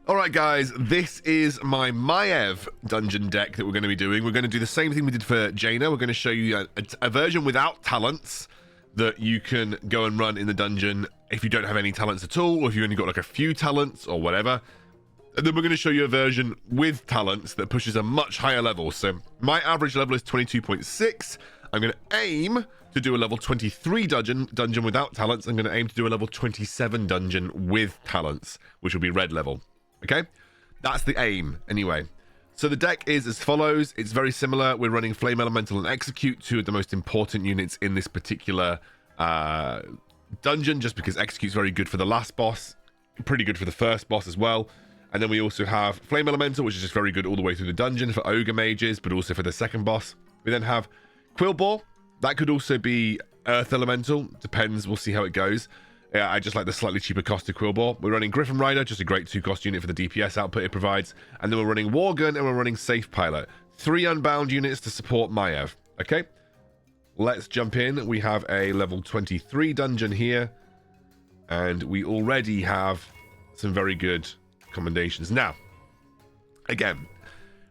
Alright guys, this is my Maiev Dungeon Deck that we're going to be doing. We're going to do the same thing we did for Jaina. We're going to show you a version without talents that you can go and run in the dungeon if you don't have any talents at all, or if you've only got like a few talents or whatever. And then we're going to show you a version with talents that pushes a much higher level. So my average level is 22.6. I'm going to aim to do a level 23 dungeon without talents. I'm going to aim to do a level 27 dungeon with talents, which will be red level. Okay, that's the aim anyway. So the deck is as follows. It's very similar. We're running Flame Elemental and Execute, two of the most important units in this particular dungeon, just because Execute's very good for the last boss, pretty good for the first boss as well. And then we also have Flame Elemental, which is just very good all the way through the dungeon for Ogre Mages, but also for the second boss. We then have Quillbore. That could also be Earth Elemental. Depends. We'll see how it goes. Yeah, I just like the slightly cheaper cost of Quillbore. We're running Griffin Rider, just a great 2-cost unit for the DPS output it provides. And then we're running Wargun and we're running Safe Pilot. 3 unbound units to support Maiev. Okay, let's jump in. We have a level 23 dungeon here. And we already have some very good commendations. Now, again,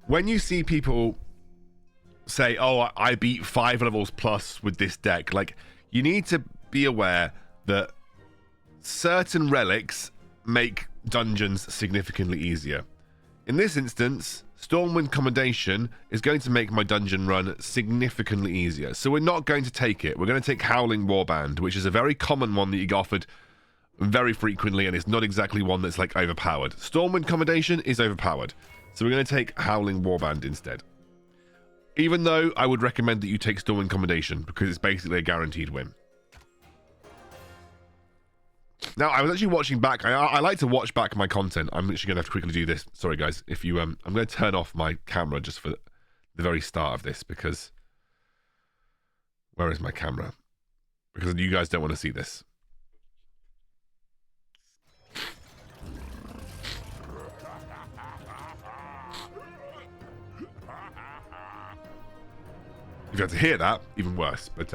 when you see people say, oh, I beat 5 levels plus with this deck, like, you need to be aware that certain relics make dungeons significantly easier. In this instance, Stormwind Commendation is going to make my dungeon run significantly easier. So we're not going to take it. We're going to take Howling Warband, which is a very common one that you get offered very frequently, and it's not exactly one that's like overpowered. Stormwind Commendation is overpowered. So we're going to take Howling Warband instead. Even though I would recommend that you take Stormwind Commendation, because it's basically a guaranteed win. Now, I was actually watching back. I like to watch back my content. I'm actually going to have to quickly do this. Sorry, guys. If you, I'm going to turn off my camera just for the very start of this, because where is my camera? Because you guys don't want to see this. If you had to hear that, even worse. But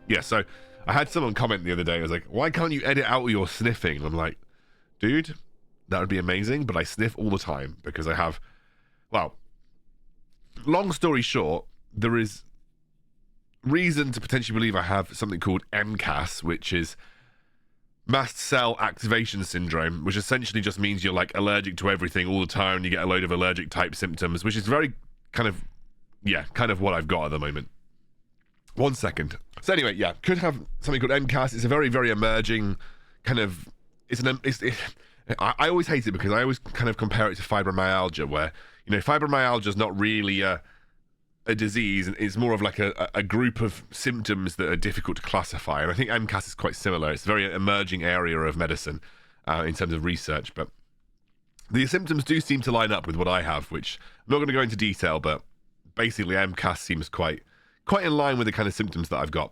yeah, so I had someone comment the other day. I was like, why can't you edit out your sniffing? And I'm like, dude, that would be amazing, but I sniff all the time because I have, well, long story short, there is reason to potentially believe I have something called MCAS, which is mast cell activation syndrome, which essentially just means you're like allergic to everything all the time and you get a load of allergic type symptoms, which is very kind of, yeah, kind of what I've got at the moment. 1 second. So anyway, yeah, could have something called MCAS. It's a very, very emerging kind of, I always hate it because I always kind of compare it to fibromyalgia, where, you know, fibromyalgia is not really a disease. It's more of like a group of symptoms that are difficult to classify. And I think MCAS is quite similar. It's a very emerging area of medicine in terms of research. But the symptoms do seem to line up with what I have, which I'm not going to go into detail, but basically MCAS seems quite in line with the kind of symptoms that I've got.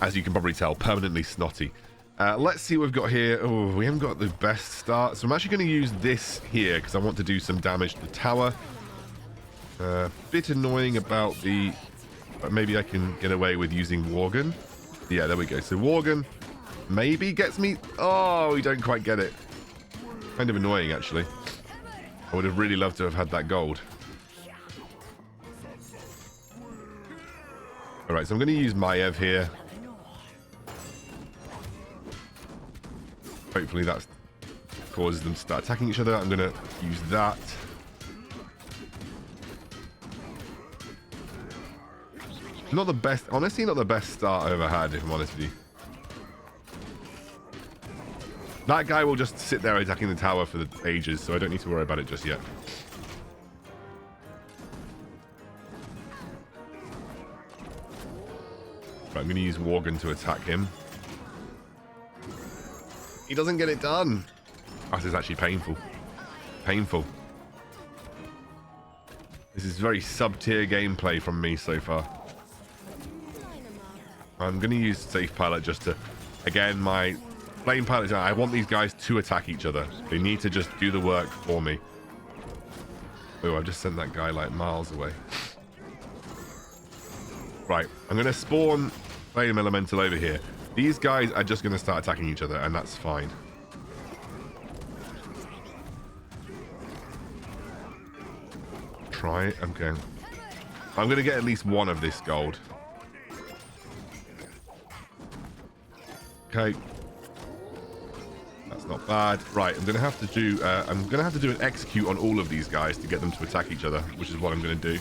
As you can probably tell, permanently snotty. Let's see what we've got here. Oh, we haven't got the best start. So I'm actually going to use this here because I want to do some damage to the tower. Bit annoying about the... But maybe I can get away with using Worgen. Yeah, there we go. So Worgen maybe gets me... Oh, we don't quite get it. Kind of annoying, actually. I would have really loved to have had that gold. Alright, so I'm going to use Maiev here. Hopefully that causes them to start attacking each other. I'm going to use that. Not the best, honestly, not the best start I've ever had, if I'm honest with you. That guy will just sit there attacking the tower for the ages, so I don't need to worry about it just yet. I'm going to use Worgen to attack him. He doesn't get it done. This is actually painful. Painful. This is very sub-tier gameplay from me so far. I'm going to use Safe Pilot just to... Again, my Flame Pilot... I want these guys to attack each other. They need to just do the work for me. Oh, I just sent that guy like miles away. Right, I'm going to spawn Flame Elemental over here. These guys are just going to start attacking each other, and that's fine. try it. Okay. I'm going to get at least one of this gold. Okay. That's not bad. Right, I'm going to have to do an execute on all of these guys to get them to attack each other, which is what I'm going to do.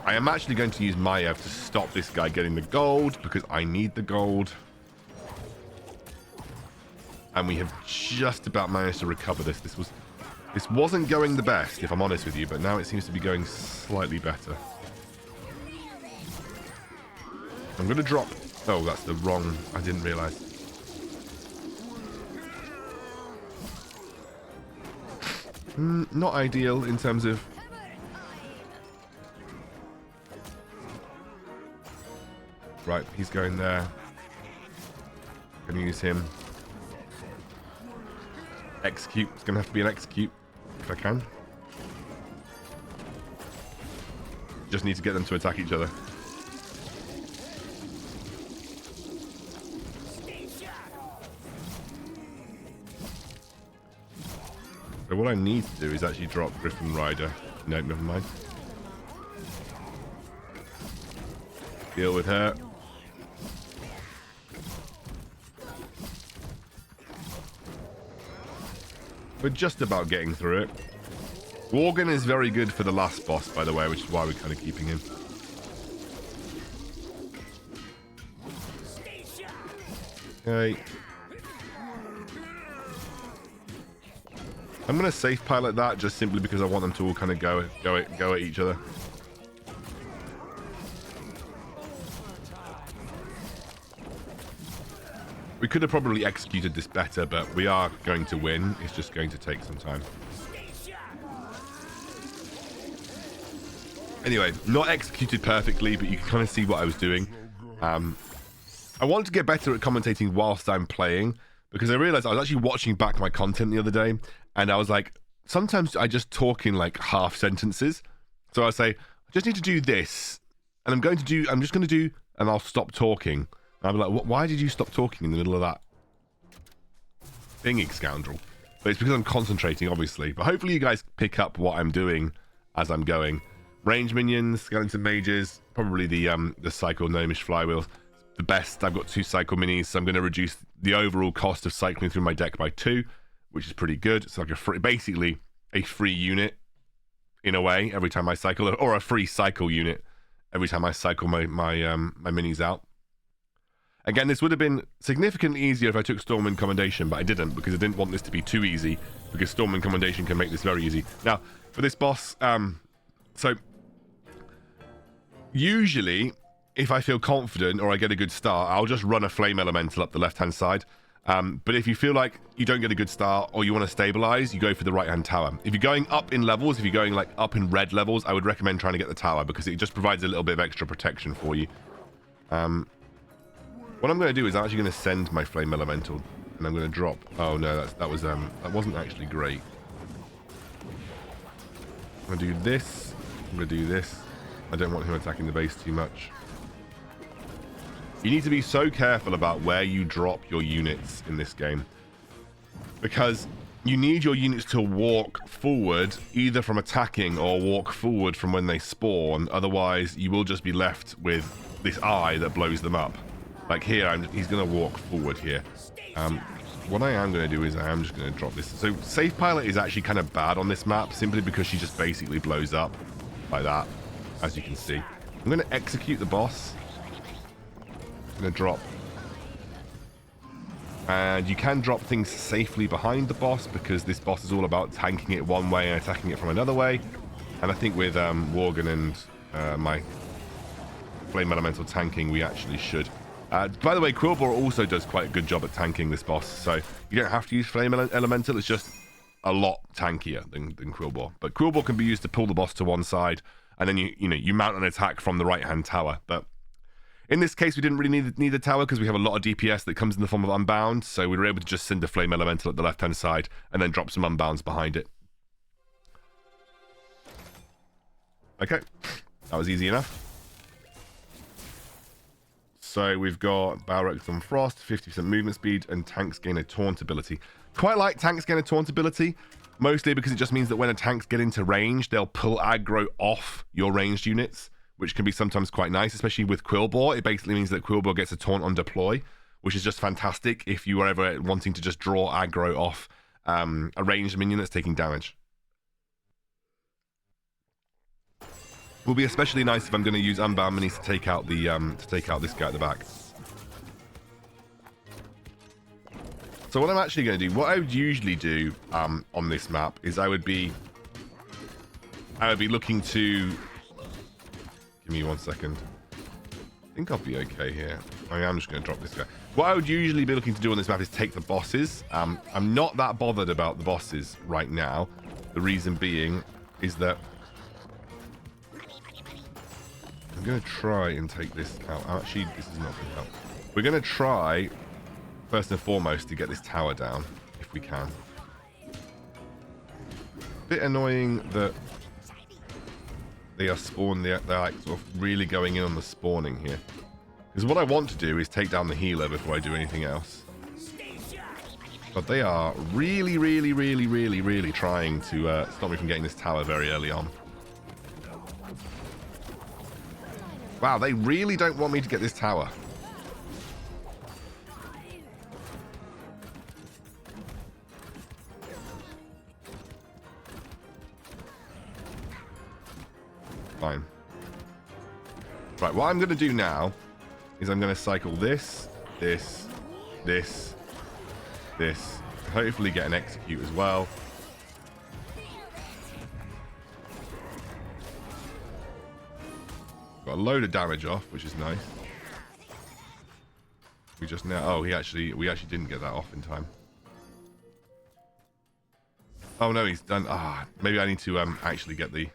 I am actually going to use Maiev to stop this guy getting the gold because I need the gold. And we have just about managed to recover this. This wasn't going the best, if I'm honest with you, but now it seems to be going slightly better. I'm going to drop... Oh, that's the wrong... I didn't realize. Not ideal in terms of... Right, he's going there. Gonna use him. Execute. It's gonna have to be an execute if I can. Just need to get them to attack each other. So what I need to do is actually drop Griffin Rider. No, never mind. Deal with her. We're just about getting through it. Worgen is very good for the last boss, by the way, which is why we're kind of keeping him. Okay. I'm going to safe pilot that just simply because I want them to all kind of go at each other. We could have probably executed this better, but we are going to win. It's just going to take some time. Anyway, not executed perfectly, but you can kind of see what I was doing. I want to get better at commentating whilst I'm playing, because I realized I was actually watching back my content the other day, and I was like, sometimes I just talk in like half sentences. So I say, I just need to do this, and I'm just going to do, and I'll stop talking. And I'll be like, why did you stop talking in the middle of that thing, Excoundrel? But it's because I'm concentrating, obviously. But hopefully you guys pick up what I'm doing as I'm going. Range minions, skeleton mages, probably the cycle gnomish flywheels. The best. I've got 2 cycle minis, so I'm going to reduce the overall cost of cycling through my deck by 2, which is pretty good. It's like basically a free unit in a way every time I cycle, or a free cycle unit every time I cycle my minis out. Again, this would have been significantly easier if I took Stormwind Commendation, but I didn't because I didn't want this to be too easy, because Stormwind Commendation can make this very easy. Now, for this boss, so usually if I feel confident or I get a good start, I'll just run a Flame Elemental up the left-hand side. But if you feel like you don't get a good start or you want to stabilize, you go for the right-hand tower. If you're going up in levels, if you're going like up in red levels, I would recommend trying to get the tower because it just provides a little bit of extra protection for you. What I'm going to do is I'm actually going to send my Flame Elemental, and I'm going to drop... Oh no, that wasn't actually great. I'm going to do this. I'm going to do this. I don't want him attacking the base too much. You need to be so careful about where you drop your units in this game, because you need your units to walk forward either from attacking or walk forward from when they spawn. Otherwise, you will just be left with this eye that blows them up. Like here, he's going to walk forward here. What I am going to do is I am just going to drop this. So Safe Pilot is actually kind of bad on this map, simply because she just basically blows up like that, as you can see. I'm going to execute the boss. I'm going to drop. And you can drop things safely behind the boss, because this boss is all about tanking it one way and attacking it from another way. And I think with Worgen and my Flame Elemental tanking, we actually should. By the way, Quillbore also does quite a good job at tanking this boss, so you don't have to use Flame Elemental. It's just a lot tankier than Quillbore. But Quillbore can be used to pull the boss to one side, and then you mount an attack from the right-hand tower. But in this case, we didn't really need the tower because we have a lot of DPS that comes in the form of Unbound, so we were able to just send a Flame Elemental at the left-hand side and then drop some Unbounds behind it. Okay, that was easy enough. So we've got Balrog on Frost, 50% movement speed, and tanks gain a taunt ability. Quite like tanks gain a taunt ability. Mostly because it just means that when a tanks get into range, they'll pull aggro off your ranged units, which can be sometimes quite nice, especially with Quillbore. It basically means that Quillbore gets a taunt on deploy, which is just fantastic if you are ever wanting to just draw aggro off a ranged minion that's taking damage. Will be especially nice if I'm going to use Unbound Minis to take out this guy at the back. So what I'm actually going to do, what I would usually do on this map is I would be looking to... Give me 1 second. I think I'll be okay here. I am just going to drop this guy. What I would usually be looking to do on this map is take the bosses. I'm not that bothered about the bosses right now. The reason being is that I'm going to try and take this out. Actually, this is not going to help. We're going to try... First and foremost, to get this tower down, if we can. Bit annoying that they are they're like sort of really going in on the spawning here. Because what I want to do is take down the healer before I do anything else. But they are really, really, really, really, really trying to stop me from getting this tower very early on. Wow, they really don't want me to get this tower. Fine. Right, what I'm going to do now is I'm going to cycle this, this, this, this. Hopefully get an execute as well. Got a load of damage off, which is nice. We just now... Oh, we actually didn't get that off in time. Oh no, he's done... Ah, maybe I need to actually get the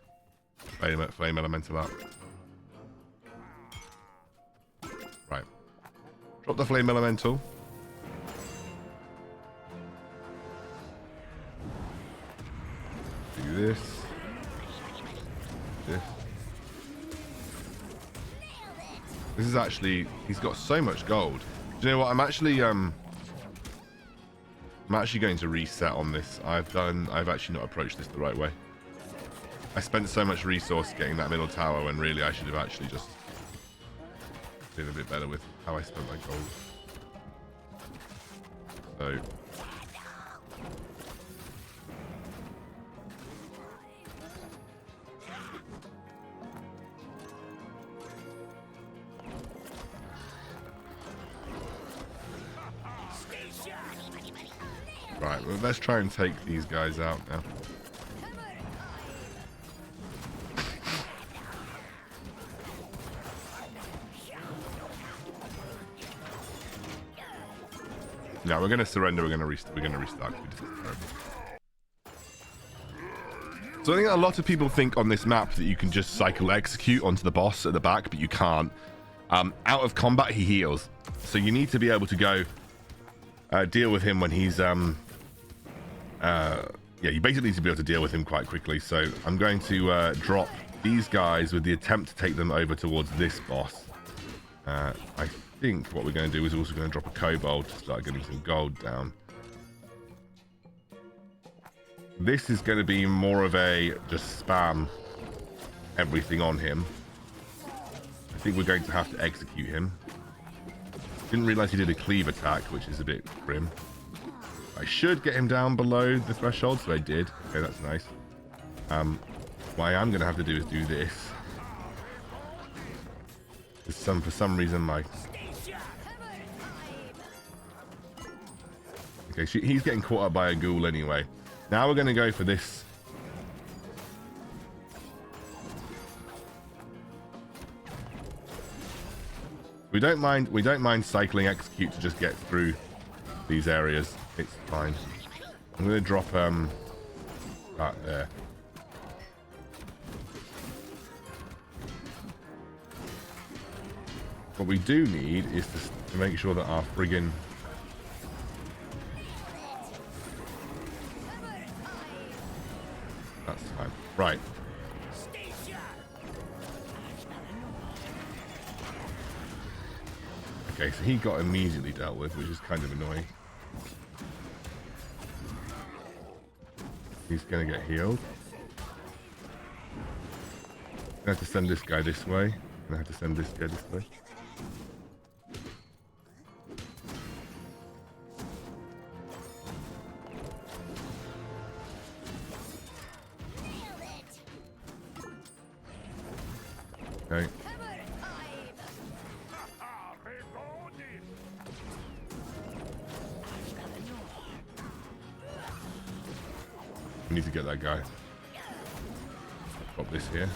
flame elemental out. Right. Drop the flame elemental. Do this. This. This is actually... He's got so much gold. Do you know what? I'm actually going to reset on this. I've actually not approached this the right way. I spent so much resource getting that middle tower when really I should have actually just been a bit better with how I spent my gold. So... Right, well, let's try and take these guys out now. No, we're going to surrender. We're going to restart. So I think a lot of people think on this map that you can just cycle execute onto the boss at the back, but you can't. Out of combat, he heals. So you need to be able to go deal with him when he's... yeah, you basically need to be able to deal with him quite quickly. So I'm going to drop these guys with the attempt to take them over towards this boss. I think what we're going to do is also going to drop a kobold to start getting some gold down. This is going to be more of a just spam everything on him. I think we're going to have to execute him. Didn't realize he did a cleave attack, which is a bit grim. I should get him down below the threshold, so I did. Okay, that's nice. What I am going to have to do is do this. For some reason, my... Okay, he's getting caught up by a ghoul anyway. Now we're going to go for this. We don't mind cycling execute to just get through these areas. It's fine. I'm going to drop that there. What we do need is to make sure that our friggin' that's fine. Right. Okay, so he got immediately dealt with, which is kind of annoying. He's going to get healed. I have to send this guy this way. I have to send this guy this way. Okay. We need to get that guy. Pop this here.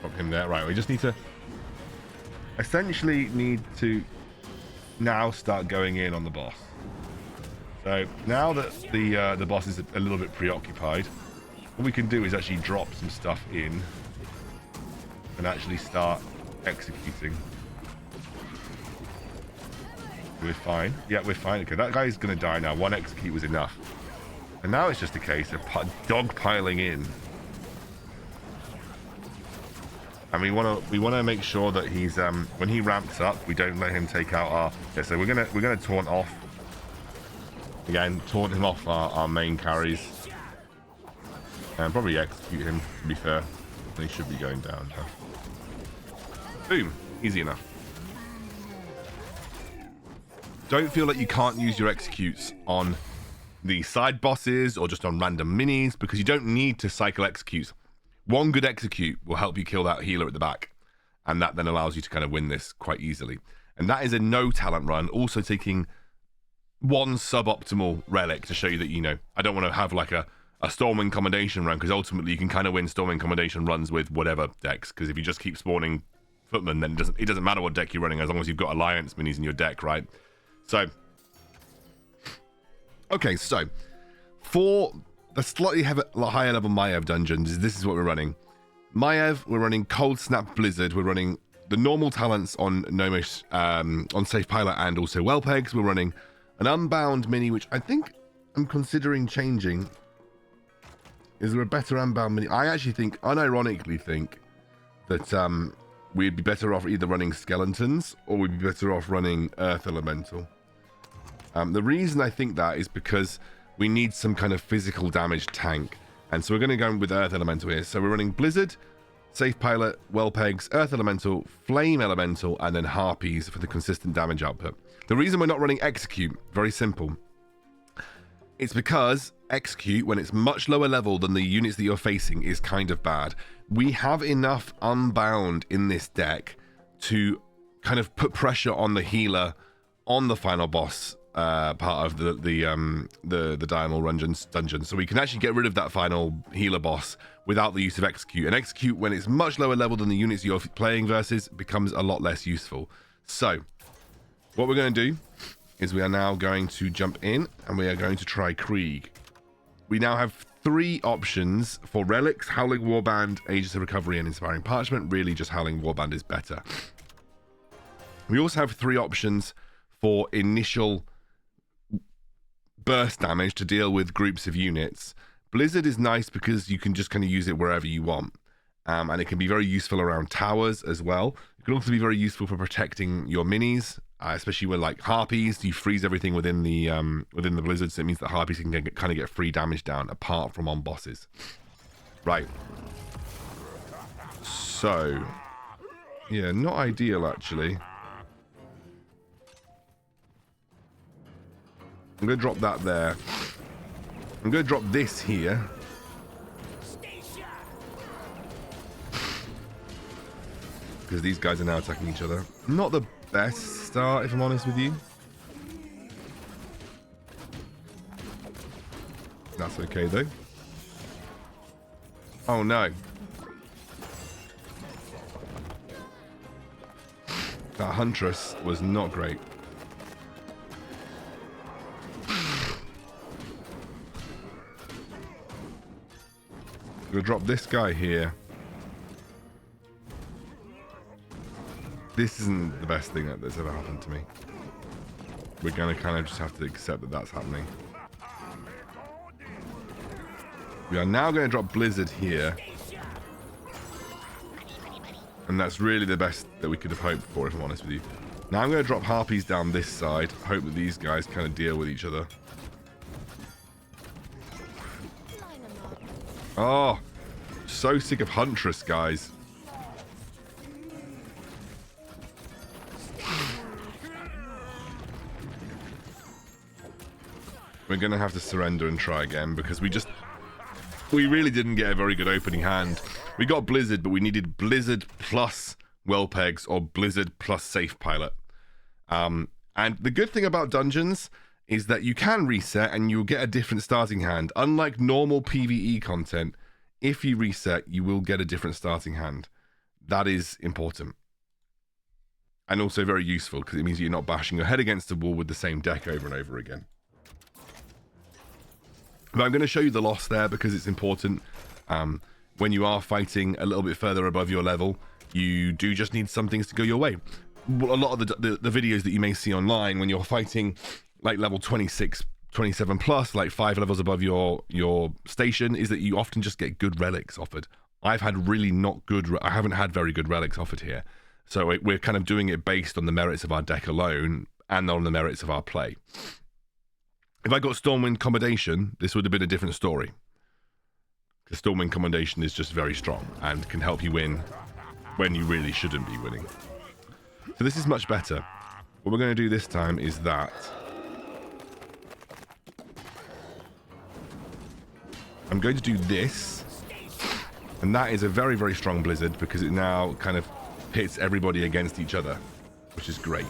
Pop him there. Right, we just need to essentially now start going in on the boss. So now that the boss is a little bit preoccupied, what we can do is actually drop some stuff in and actually start executing. We're fine. Yeah, we're fine. Okay, that guy's gonna die now. One execute was enough. And now it's just a case of dogpiling in. And we wanna make sure that he's when he ramps up, we don't let him take out our. Yeah, so we're gonna taunt off. Again, taunt him off our main carries. And probably execute him, to be fair. He should be going down now. Boom. Easy enough. Don't feel like you can't use your executes on the side bosses or just on random minis, because you don't need to cycle executes. One good execute will help you kill that healer at the back, and that then allows you to kind of win this quite easily. And that is a no talent run, also taking one suboptimal relic to show you that, you know, I don't want to have like a Stormwind Commendation run, because ultimately you can kind of win Stormwind Commendation runs with whatever decks, because if you just keep spawning footmen, then it doesn't matter what deck you're running as long as you've got Alliance minis in your deck, right? So okay, so for the slightly higher level Maiev dungeons, this is what we're running. Maiev, we're running Cold Snap Blizzard, we're running the normal talents on Gnomish, on Safe Pilot, and also Whelpegs. We're running an Unbound mini, which I think I'm considering changing. Is there a better Unbound mini? I actually think, unironically think, that we'd be better off either running Skeletons or we'd be better off running Earth Elemental. The reason I think that is because we need some kind of physical damage tank. And so we're going to go with Earth Elemental here. So we're running Blizzard, Safe Pilot, Whelpegs, Earth Elemental, Flame Elemental, and then Harpies for the consistent damage output. The reason we're not running Execute, very simple. It's because Execute, when it's much lower level than the units that you're facing, is kind of bad. We have enough Unbound in this deck to kind of put pressure on the healer on the final boss part of the Dire Maul dungeon, so we can actually get rid of that final healer boss without the use of Execute. And Execute, when it's much lower level than the units you're playing versus, becomes a lot less useful. So what we're going to do is we are now going to jump in and we are going to try Krieg. We now have 3 options for relics: Howling Warband, Aegis of Recovery, and Inspiring Parchment. Really, just Howling Warband is better. We also have 3 options for initial burst damage to deal with groups of units. Blizzard is nice because you can just kind of use it wherever you want, and it can be very useful around towers as well. It can also be very useful for protecting your minis, especially with like Harpies. You freeze everything within the Blizzard, so it means that Harpies can kind of get free damage down apart from on bosses. Right. So yeah, not ideal actually. I'm going to drop that there. I'm going to drop this here. Because these guys are now attacking each other. Not the best start, if I'm honest with you. That's okay, though. Oh, no. That Huntress was not great. We'll drop this guy here. This isn't the best thing that's ever happened to me. We're going to kind of just have to accept that that's happening. We are now going to drop Blizzard here. And that's really the best that we could have hoped for, if I'm honest with you. Now I'm going to drop Harpies down this side. Hope that these guys kind of deal with each other. Oh, so sick of Huntress, guys. We're going to have to surrender and try again because we really didn't get a very good opening hand. We got Blizzard, but we needed Blizzard plus well pegs or Blizzard plus safe pilot. And the good thing about dungeons is that you can reset and you'll get a different starting hand. Unlike normal PvE content, if you reset, you will get a different starting hand. That is important. And also very useful because it means you're not bashing your head against the wall with the same deck over and over again. But I'm going to show you the loss there because it's important. When you are fighting a little bit further above your level, you do just need some things to go your way. A lot of the videos that you may see online when you're fighting like level 26, 27 plus, like 5 levels above your station, is that you often just get good relics offered. I've had really not good, I haven't had very good relics offered here. So we're kind of doing it based on the merits of our deck alone and on the merits of our play. If I got Stormwind Commendation, this would have been a different story. Because Stormwind Commendation is just very strong and can help you win when you really shouldn't be winning. So this is much better. What we're going to do this time is that. I'm going to do this. And that is a very, very strong Blizzard because it now kind of pits everybody against each other, which is great.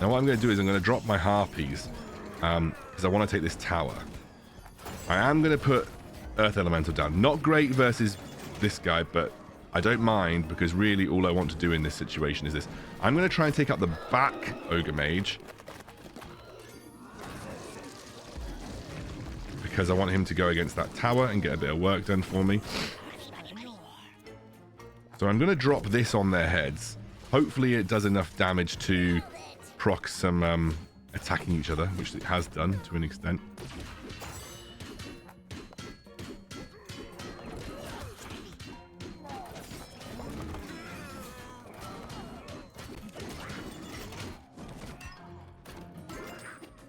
Now what I'm going to do is I'm going to drop my Harpies because I want to take this tower. I am going to put Earth Elemental down. Not great versus this guy, but I don't mind because really all I want to do in this situation is this. I'm going to try and take out the back Ogre Mage because I want him to go against that tower and get a bit of work done for me. So I'm going to drop this on their heads. Hopefully it does enough damage to proc some attacking each other, which it has done to an extent.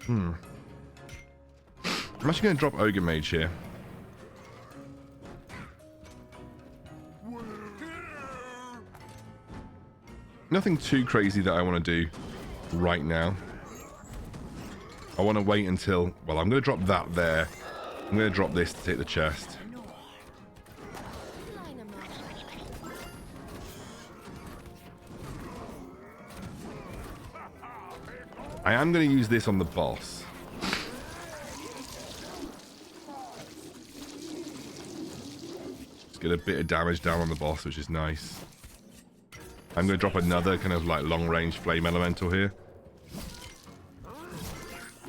I'm actually going to drop Ogre Mage here. Nothing too crazy that I want to do right now. I want to wait until... Well, I'm going to drop that there. I'm going to drop this to take the chest. I am going to use this on the boss. Let's get a bit of damage down on the boss, which is nice. I'm going to drop another kind of like long-range flame elemental here.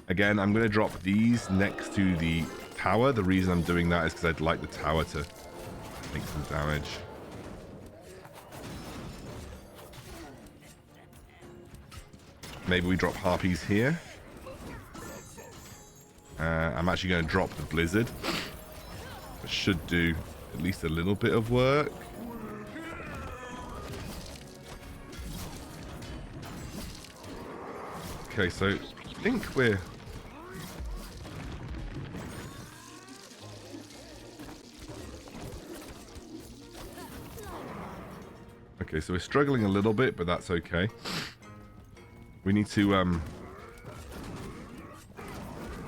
Again, I'm going to drop these next to the tower. The reason I'm doing that is because I'd like the tower to make some damage. Maybe we drop Harpies here. I'm actually going to drop the Blizzard. That should do at least a little bit of work. Okay, so I think we're... Okay, so we're struggling a little bit, but that's okay. We need to,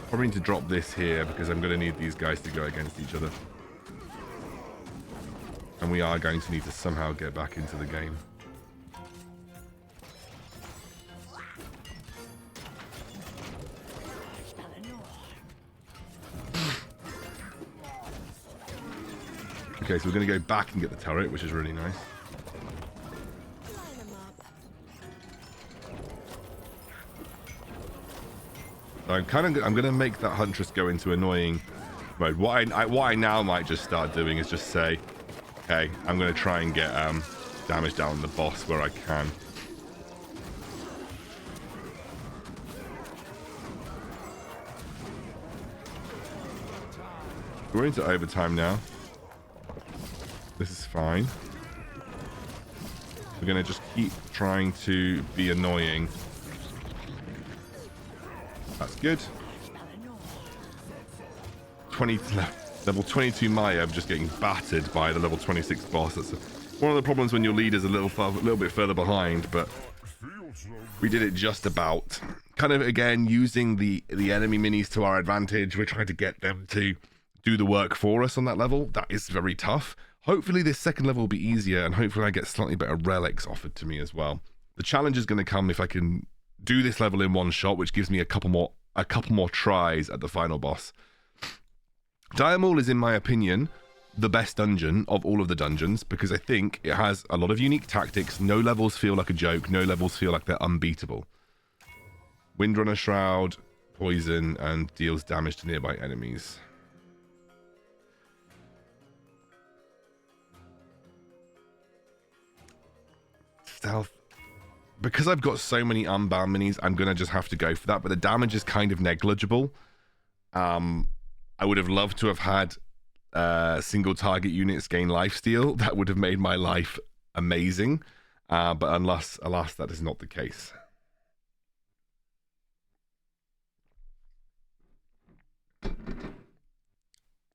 probably need to drop this here because I'm going to need these guys to go against each other. And we are going to need to somehow get back into the game. Okay, so we're going to go back and get the turret, which is really nice. I'm going to make that Huntress go into annoying mode. What I now might just start doing is just say, okay, I'm going to try and get damage down on the boss where I can. We're into overtime now. This is fine. We're going to just keep trying to be annoying That's good. 20 level 22 Maiev just getting battered by the level 26 boss. That's one of the problems when your leader's a little bit further behind, but we did it just about. Kind of again using the enemy minis to our advantage. We're trying to get them to do the work for us on that level. That is very tough. Hopefully this second level will be easier, and hopefully I get slightly better relics offered to me as well. The challenge is going to come if I can do this level in one shot, which gives me a couple more tries at the final boss. Dire Maul is, in my opinion, the best dungeon of all of the dungeons, because I think it has a lot of unique tactics. No levels feel like a joke. No levels feel like they're unbeatable. Windrunner Shroud, poison, and deals damage to nearby enemies. Stealth. Because I've got so many unbound minis, I'm going to just have to go for that, but the damage is kind of negligible. I would have loved to have had single target units gain lifesteal. That would have made my life amazing, but alas, that is not the case.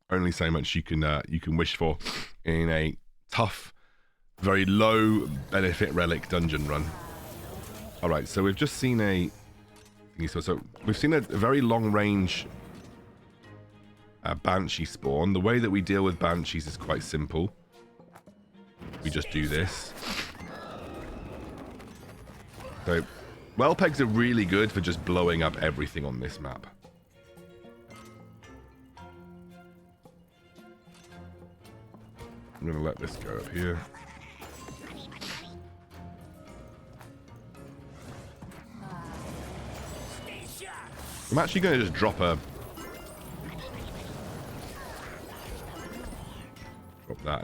Only so much you can wish for in a tough, very low benefit relic dungeon run. All right, so we've just seen so we've seen a very long range Banshee spawn. The way that we deal with Banshees is quite simple. We just do this. So well pegs are really good for just blowing up everything on this map. I'm going to let this go up here. I'm actually going to just drop that.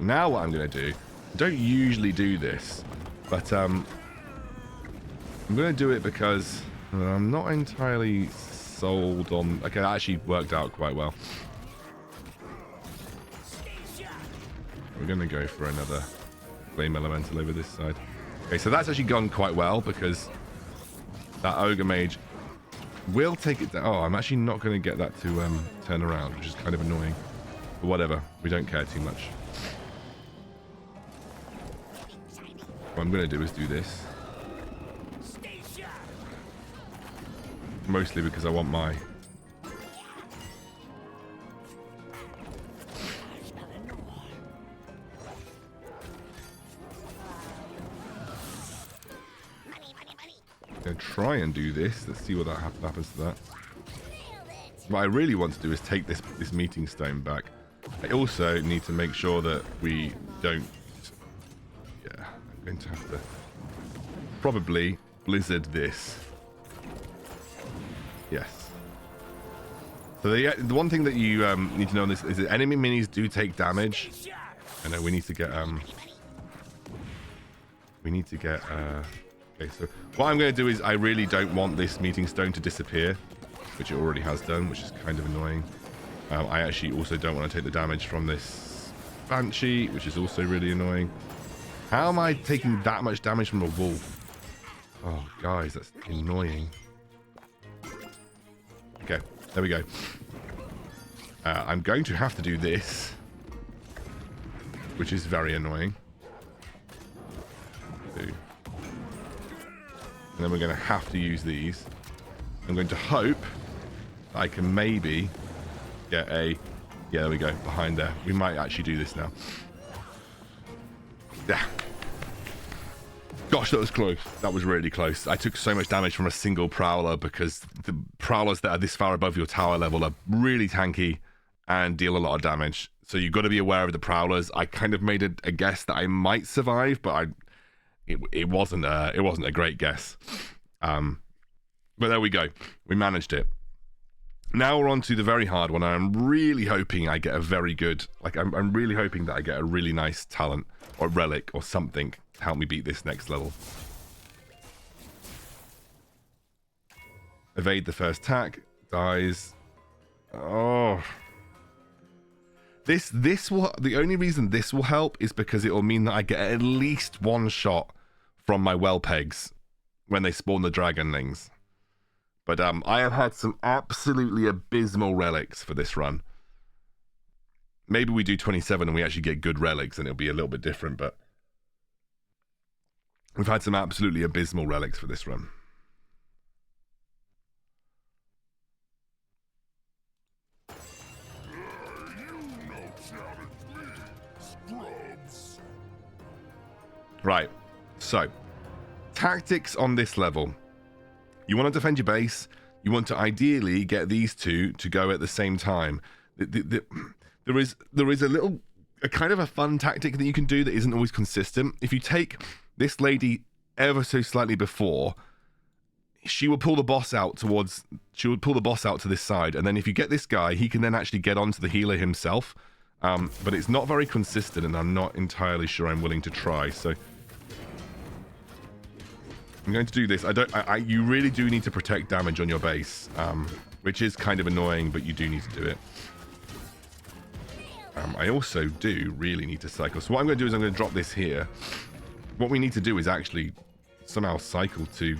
Now what I'm going to do, I don't usually do this, but I'm going to do it because I'm not entirely sold on... Okay, that actually worked out quite well. We're going to go for another Flame Elemental over this side. Okay, so that's actually gone quite well because that Ogre Mage will take it down. Oh, I'm actually not going to get that to turn around, which is kind of annoying. But whatever, we don't care too much. What I'm going to do is do this. Mostly because I want my... I'm going to try and do this. Let's see what that happens to that. What I really want to do is take this meeting stone back. I also need to make sure that we don't... Yeah, I'm going to have to probably blizzard this. Yes. So the one thing that you need to know on this is that enemy minis do take damage. I know we need to get okay, so what I'm going to do is I really don't want this meeting stone to disappear, which it already has done, which is kind of annoying. I actually also don't want to take the damage from this Banshee, which is also really annoying. How am I taking that much damage from a wolf? Oh, guys, that's annoying. Okay, there we go. I'm going to have to do this, which is very annoying. And then we're going to have to use these. I'm going to hope I can maybe get a... Yeah, there we go, behind there. We might actually do this now. Yeah. Gosh, that was close. That was really close. I took so much damage from a single Prowler because the Prowlers that are this far above your tower level are really tanky and deal a lot of damage. So you've got to be aware of the Prowlers. I kind of made a guess that I might survive, but it wasn't a great guess. But there we go. We managed it. Now we're on to the very hard one. I'm really hoping I get a very good... I'm really hoping that I get a really nice talent or relic or something to help me beat this next level. Evade the first attack. Dies. Oh... This will... The only reason this will help is because it will mean that I get at least one shot from my well pegs when they spawn the dragonlings. But I have had some absolutely abysmal relics for this run. Maybe we do 27 and we actually get good relics and it'll be a little bit different, but we've had some absolutely abysmal relics for this run. Right, so tactics on this level. You want to defend your base. You want to ideally get these two to go at the same time. There is a kind of a fun tactic that you can do that isn't always consistent. If you take this lady ever so slightly before, she will pull the boss out to this side, and then if you get this guy, he can then actually get onto the healer himself. But it's not very consistent, and I'm not entirely sure I'm willing to try. So I'm going to do this. You really do need to protect damage on your base, which is kind of annoying, but you do need to do it. I also do really need to cycle. So what I'm going to do is I'm going to drop this here. What we need to do is actually somehow cycle to...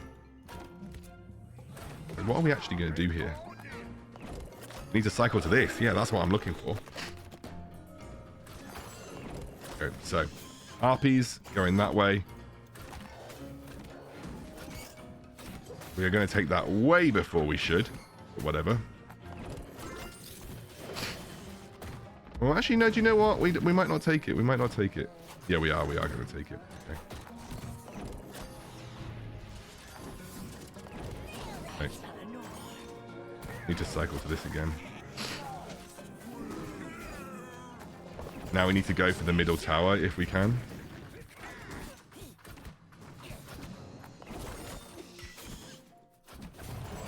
What are we actually going to do here? We need to cycle to this. Yeah, that's what I'm looking for. Okay, so harpies going that way. We are going to take that way before we should, but whatever. Well, actually, no, do you know what? We might not take it. We might not take it. Yeah, we are going to take it. Okay. Okay. Need to cycle to this again. Now we need to go for the middle tower if we can.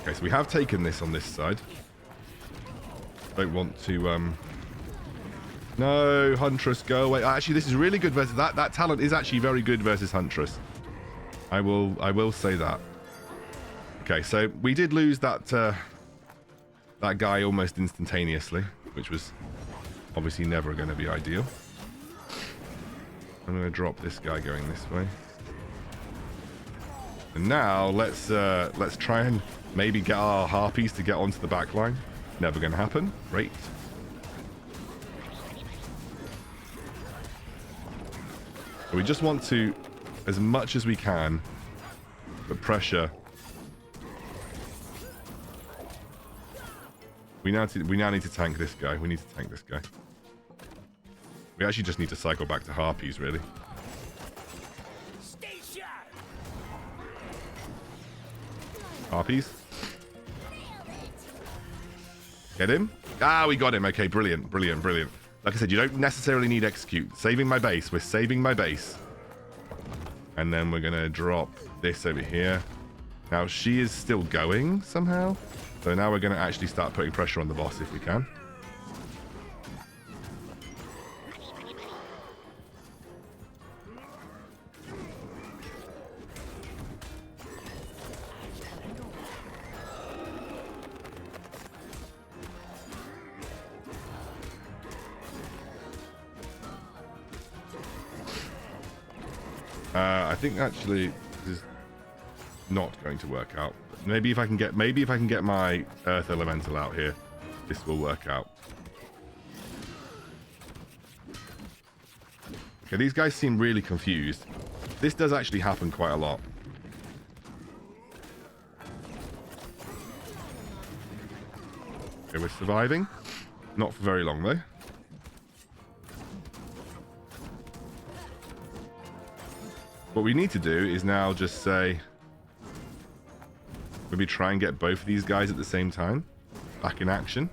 Okay, so we have taken this on this side. Don't want to... No, Huntress, go away. Actually, this is really good versus... That talent is actually very good versus Huntress. I will say that. Okay, so we did lose that that guy almost instantaneously, which was obviously never going to be ideal. I'm going to drop this guy going this way. And now let's try and maybe get our harpies to get onto the back line. Never going to happen. Great. We just want to, as much as we can, put pressure. We now need to tank this guy. We need to tank this guy. We actually just need to cycle back to harpies, really. Harpies. Get him? Ah, we got him. Okay, brilliant, brilliant, brilliant. Like I said, you don't necessarily need execute. Saving my base. We're saving my base. And then we're going to drop this over here. Now, she is still going somehow. So now we're going to actually start putting pressure on the boss if we can. I think actually this is not going to work out. Maybe if I can get my Earth Elemental out here, this will work out. Okay, these guys seem really confused. This does actually happen quite a lot. Okay, we're surviving. Not for very long though. What we need to do is now just say, maybe try and get both of these guys at the same time, back in action.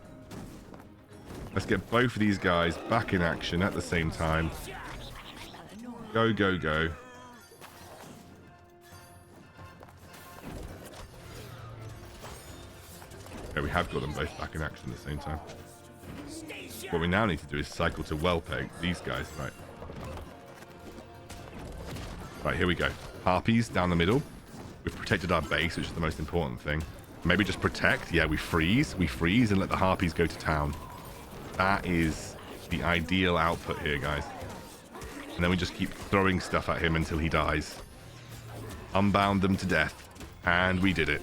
Let's get both of these guys back in action at the same time. Go, go, go. Okay, we have got them both back in action at the same time. What we now need to do is cycle to well-peg these guys, right? Right, here we go. Harpies down the middle. We've protected our base, which is the most important thing. Maybe just protect. Yeah, we freeze. We freeze and let the harpies go to town. That is the ideal output here, guys. And then we just keep throwing stuff at him until he dies. Unbound them to death. And we did it.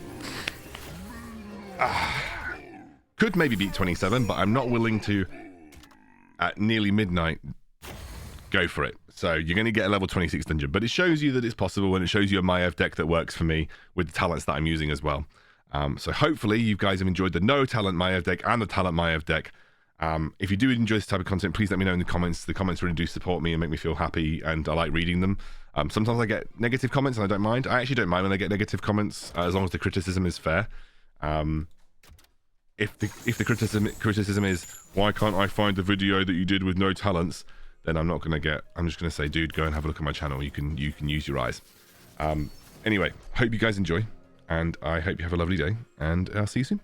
Could maybe beat 27, but I'm not willing to, at nearly midnight, go for it. So you're going to get a level 26 dungeon, but it shows you that it's possible, and it shows you a Maiev deck that works for me with the talents that I'm using as well. So hopefully you guys have enjoyed the no talent Maiev deck and the talent Maiev deck. If you do enjoy this type of content, please let me know in the comments. The comments really do support me and make me feel happy, and I like reading them. Sometimes I get negative comments and I don't mind. I actually don't mind when I get negative comments, as long as the criticism is fair. If the criticism is, why can't I find the video that you did with no talents, then I'm just gonna say, dude, go and have a look at my channel. You can use your eyes. Anyway, hope you guys enjoy, and I hope you have a lovely day, and I'll see you soon.